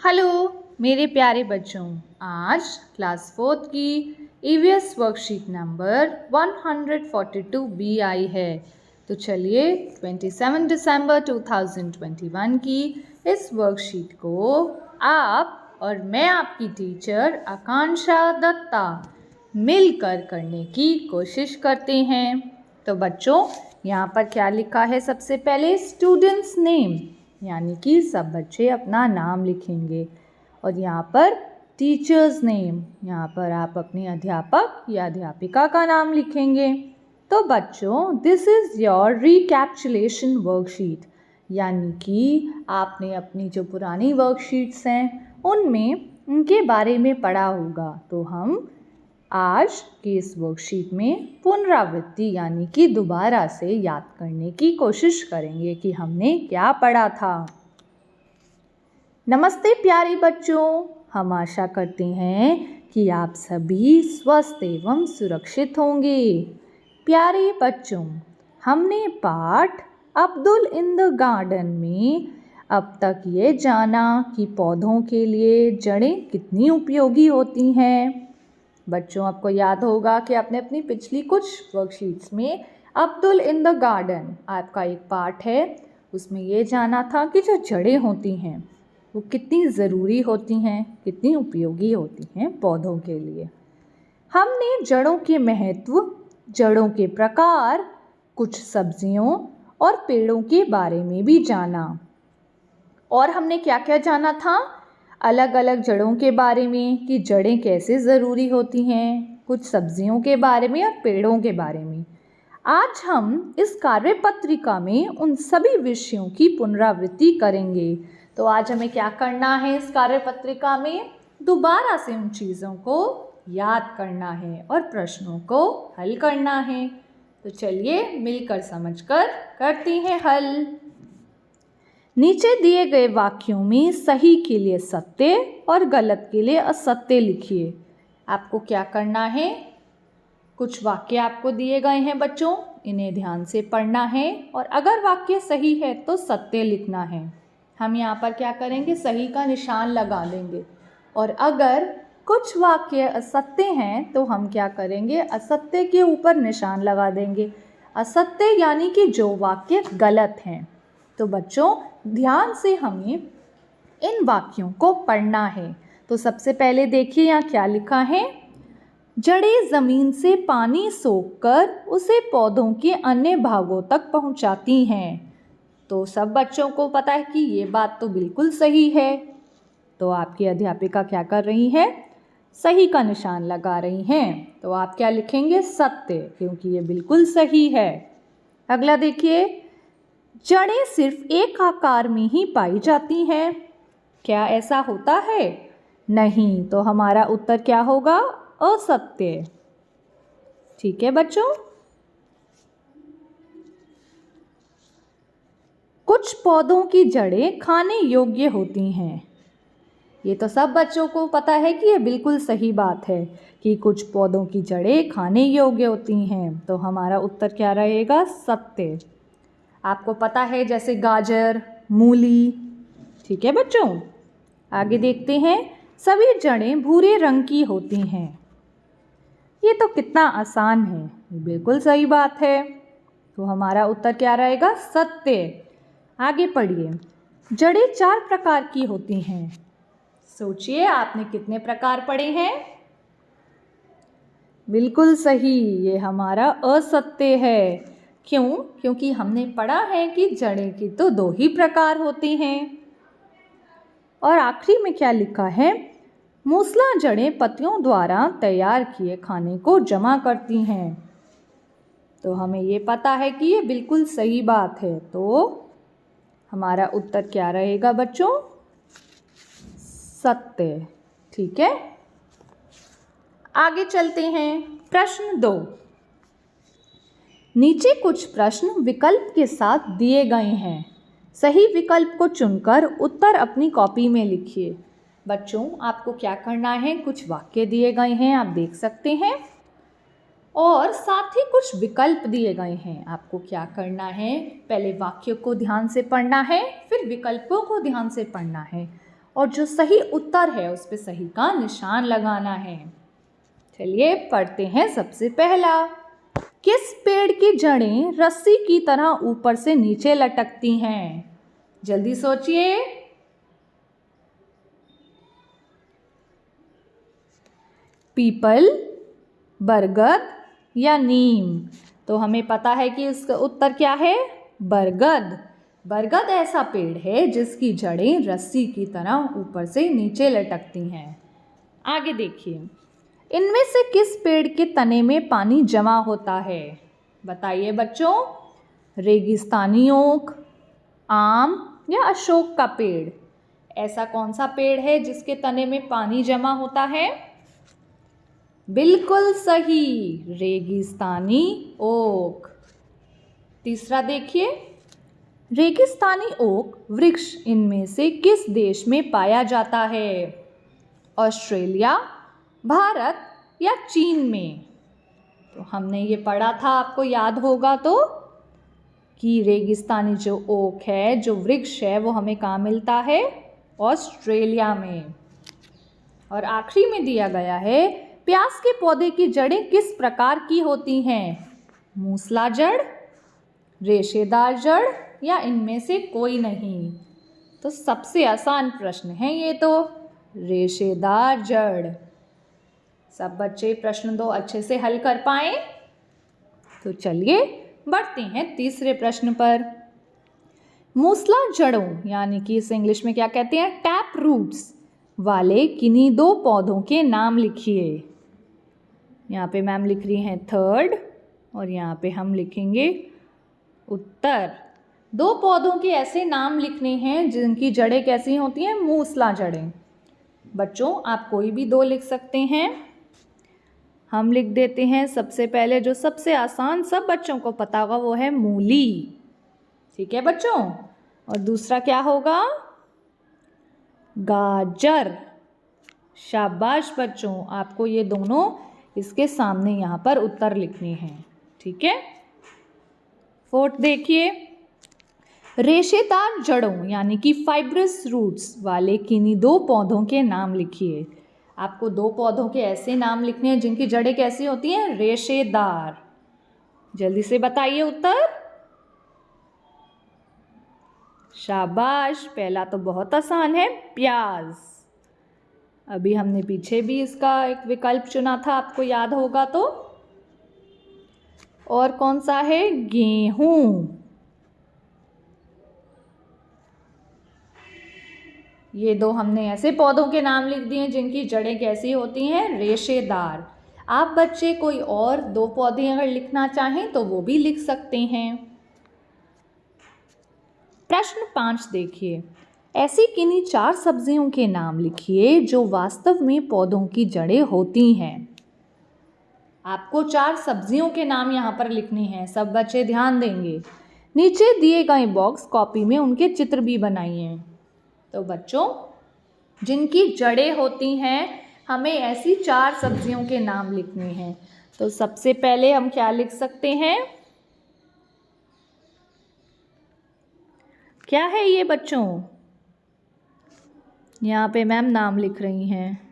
Hello मेरे प्यारे बच्चों, आज क्लास 4 की ईवीएस वर्कशीट नंबर 142 बी आई है। तो चलिए 27 दिसंबर 2021 की इस वर्कशीट को आप और मैं आपकी टीचर आकांक्षा दत्ता मिलकर करने की कोशिश करते हैं। तो बच्चों, यहाँ पर क्या लिखा है? सबसे पहले स्टूडेंट्स नेम, यानी कि सब बच्चे अपना नाम लिखेंगे। और यहाँ पर टीचर्स नेम, यहाँ पर आप अपने अध्यापक या अध्यापिका का नाम लिखेंगे। तो बच्चों, दिस इज़ योर रिकैप्चुलेशन वर्कशीट, यानी कि आपने अपनी जो पुरानी वर्कशीट्स हैं उनमें उनके बारे में पढ़ा होगा। तो हम आज की इस वर्कशीट में पुनरावृत्ति यानी कि दोबारा से याद करने की कोशिश करेंगे कि हमने क्या पढ़ा था। नमस्ते प्यारे बच्चों, हम आशा करते हैं कि आप सभी स्वस्थ एवं सुरक्षित होंगे। प्यारे बच्चों, हमने पाठ अब्दुल इन द गार्डन में अब तक ये जाना कि पौधों के लिए जड़ें कितनी उपयोगी होती हैं। बच्चों, आपको याद होगा कि आपने अपनी पिछली कुछ वर्कशीट्स में अब्दुल इन द गार्डन आपका एक पार्ट है, उसमें ये जाना था कि जो जड़ें होती हैं वो कितनी ज़रूरी होती हैं, कितनी उपयोगी होती हैं पौधों के लिए। हमने जड़ों के महत्व, जड़ों के प्रकार, कुछ सब्जियों और पेड़ों के बारे में भी जाना। और हमने क्या क्या जाना था? अलग अलग जड़ों के बारे में कि जड़ें कैसे ज़रूरी होती हैं, कुछ सब्जियों के बारे में और पेड़ों के बारे में। आज हम इस कार्य पत्रिका में उन सभी विषयों की पुनरावृत्ति करेंगे। तो आज हमें क्या करना है? इस कार्य पत्रिका में दोबारा से उन चीज़ों को याद करना है और प्रश्नों को हल करना है। तो चलिए मिलकर समझकर करते हैं हल। नीचे दिए गए वाक्यों में सही के लिए सत्य और गलत के लिए असत्य लिखिए। आपको क्या करना है? कुछ वाक्य आपको दिए गए हैं बच्चों, इन्हें ध्यान से पढ़ना है और अगर वाक्य सही है तो सत्य लिखना है। हम यहाँ पर क्या करेंगे? सही का निशान लगा देंगे। और अगर कुछ वाक्य असत्य हैं तो हम क्या करेंगे? असत्य के ऊपर निशान लगा देंगे। असत्य यानी कि जो वाक्य गलत हैं। तो बच्चों, ध्यान से हमें इन वाक्यों को पढ़ना है। तो सबसे पहले देखिए यहाँ क्या लिखा है? जड़ें ज़मीन से पानी सोखकर उसे पौधों के अन्य भागों तक पहुँचाती हैं। तो सब बच्चों को पता है कि ये बात तो बिल्कुल सही है। तो आपकी अध्यापिका क्या कर रही है? सही का निशान लगा रही हैं। तो आप क्या लिखेंगे? सत्य, क्योंकि ये बिल्कुल सही है। अगला देखिए, जड़ें सिर्फ एक आकार में ही पाई जाती हैं। क्या ऐसा होता है? नहीं। तो हमारा उत्तर क्या होगा? असत्य। ठीक है बच्चों। कुछ पौधों की जड़ें खाने योग्य होती हैं। ये तो सब बच्चों को पता है कि ये बिल्कुल सही बात है कि कुछ पौधों की जड़ें खाने योग्य होती हैं। तो हमारा उत्तर क्या रहेगा? सत्य। आपको पता है जैसे गाजर, मूली। ठीक है बच्चों। आगे देखते हैं, सभी जड़ें भूरे रंग की होती हैं। ये तो कितना आसान है, बिल्कुल सही बात है। तो हमारा उत्तर क्या रहेगा? सत्य। आगे पढ़िए, जड़ें 4 प्रकार की होती हैं। सोचिए आपने कितने प्रकार पढ़े हैं? बिल्कुल सही, ये हमारा असत्य है। क्यों? क्योंकि हमने पढ़ा है कि जड़ें की तो 2 ही प्रकार होती हैं। और आखिरी में क्या लिखा है? मूसला जड़ें पत्तियों द्वारा तैयार किए खाने को जमा करती हैं। तो हमें ये पता है कि ये बिल्कुल सही बात है। तो हमारा उत्तर क्या रहेगा बच्चों? सत्य। ठीक है। आगे चलते हैं। प्रश्न 2। नीचे कुछ प्रश्न विकल्प के साथ दिए गए हैं। सही विकल्प को चुनकर उत्तर अपनी कॉपी में लिखिए। बच्चों, आपको क्या करना है? कुछ वाक्य दिए गए हैं, आप देख सकते हैं, और साथ ही कुछ विकल्प दिए गए हैं। आपको क्या करना है? पहले वाक्य को ध्यान से पढ़ना है, फिर विकल्पों को ध्यान से पढ़ना है और जो सही उत्तर है उस पे सही का निशान लगाना है। चलिए पढ़ते हैं सबसे पहला। किस पेड़ की जड़ें रस्सी की तरह ऊपर से नीचे लटकती हैं? जल्दी सोचिए। पीपल, बरगद या नीम? तो हमें पता है कि इसका उत्तर क्या है, बरगद। बरगद ऐसा पेड़ है जिसकी जड़ें रस्सी की तरह ऊपर से नीचे लटकती हैं। आगे देखिए, इनमें से किस पेड़ के तने में पानी जमा होता है? बताइए बच्चों। रेगिस्तानी ओक, आम या अशोक का पेड़? ऐसा कौन सा पेड़ है जिसके तने में पानी जमा होता है? बिल्कुल सही, रेगिस्तानी ओक। तीसरा देखिए, रेगिस्तानी ओक वृक्ष इनमें से किस देश में पाया जाता है? ऑस्ट्रेलिया, भारत या चीन में? तो हमने ये पढ़ा था, आपको याद होगा तो, कि रेगिस्तानी जो ओक है, जो वृक्ष है, वो हमें कहाँ मिलता है? ऑस्ट्रेलिया में। और आखिरी में दिया गया है, प्याज के पौधे की जड़ें किस प्रकार की होती हैं? मूसला जड़, रेशेदार जड़ या इनमें से कोई नहीं? तो सबसे आसान प्रश्न है ये तो, रेशेदार जड़। सब बच्चे प्रश्न 2 अच्छे से हल कर पाए? तो चलिए बढ़ते हैं तीसरे प्रश्न पर। मूसला जड़ों यानी कि इसे इंग्लिश में क्या कहते हैं, टैप रूट्स वाले किन्हीं 2 पौधों के नाम लिखिए। यहाँ पे मैम लिख रही हैं थर्ड और यहाँ पे हम लिखेंगे उत्तर। 2 पौधों के ऐसे नाम लिखने हैं जिनकी जड़ें कैसी होती हैं, मूसला जड़ें। बच्चों आप कोई भी 2 लिख सकते हैं। हम लिख देते हैं सबसे पहले, जो सबसे आसान सब बच्चों को पता होगा, वो है मूली। ठीक है बच्चों। और दूसरा क्या होगा, गाजर। शाबाश बच्चों, आपको ये दोनों इसके सामने यहाँ पर उत्तर लिखने हैं। ठीक है। फोर्थ देखिए, रेशेदार जड़ों यानी कि फाइब्रस रूट्स वाले किन्हीं 2 पौधों के नाम लिखिए। आपको 2 पौधों के ऐसे नाम लिखने हैं जिनकी जड़ें कैसी होती हैं, रेशेदार। जल्दी से बताइए उत्तर। शाबाश, पहला तो बहुत आसान है, प्याज। अभी हमने पीछे भी इसका एक विकल्प चुना था, आपको याद होगा तो। और कौन सा है, गेहूं। ये 2 हमने ऐसे पौधों के नाम लिख दिए जिनकी जड़ें कैसी होती हैं, रेशेदार। आप बच्चे कोई और 2 पौधे अगर लिखना चाहें तो वो भी लिख सकते हैं। प्रश्न 5 देखिए, ऐसी किन्हीं 4 सब्जियों के नाम लिखिए जो वास्तव में पौधों की जड़ें होती हैं। आपको 4 सब्जियों के नाम यहाँ पर लिखने हैं, सब बच्चे ध्यान देंगे। नीचे दिए गए बॉक्स कॉपी में उनके चित्र भी बनाइए। तो बच्चों, जिनकी जड़ें होती हैं, हमें ऐसी 4 सब्जियों के नाम लिखने हैं। तो सबसे पहले हम क्या लिख सकते हैं, क्या है ये बच्चों? यहाँ पे मैम नाम लिख रही हैं।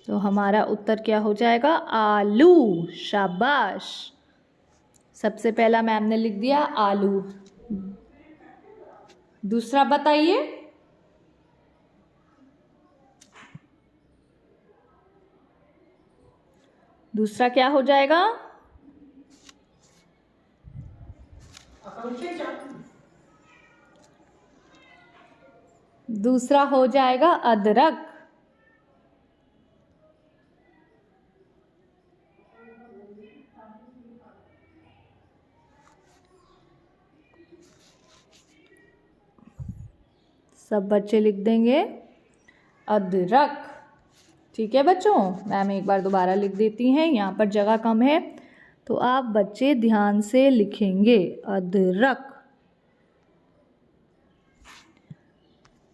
तो हमारा उत्तर क्या हो जाएगा, आलू। शाबाश, सबसे पहला मैम ने लिख दिया आलू। दूसरा बताइए। दूसरा क्या हो जाएगा? दूसरा हो जाएगा अदरक। सब बच्चे लिख देंगे अदरक। ठीक है बच्चों, मैम एक बार दोबारा लिख देती हैं, यहाँ पर जगह कम है तो आप बच्चे ध्यान से लिखेंगे अदरक।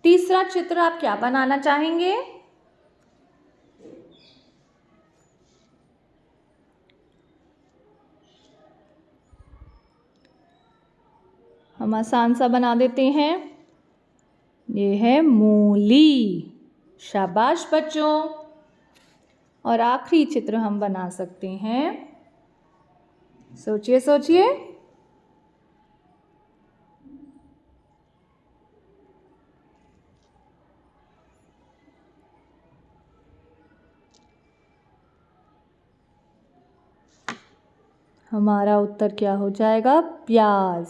तीसरा चित्र आप क्या बनाना चाहेंगे? हम आसान सा बना देते हैं। ये है मूली। शाबाश बच्चों। और आखिरी चित्र हम बना सकते हैं। सोचिए सोचिए। हमारा उत्तर क्या हो जाएगा? प्याज।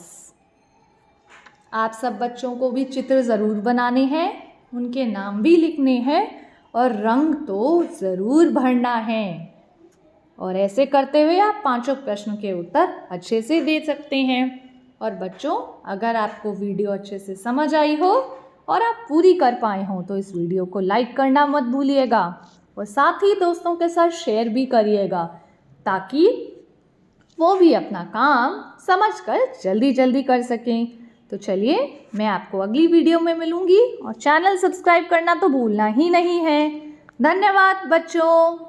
आप सब बच्चों को भी चित्र ज़रूर बनाने हैं, उनके नाम भी लिखने हैं और रंग तो ज़रूर भरना है। और ऐसे करते हुए आप पांचों प्रश्नों के उत्तर अच्छे से दे सकते हैं। और बच्चों, अगर आपको वीडियो अच्छे से समझ आई हो और आप पूरी कर पाए हों तो इस वीडियो को लाइक करना मत भूलिएगा और साथ ही दोस्तों के साथ शेयर भी करिएगा, ताकि वो भी अपना काम समझकर जल्दी जल्दी कर सकें। तो चलिए, मैं आपको अगली वीडियो में मिलूंगी और चैनल सब्सक्राइब करना तो भूलना ही नहीं है। धन्यवाद बच्चों।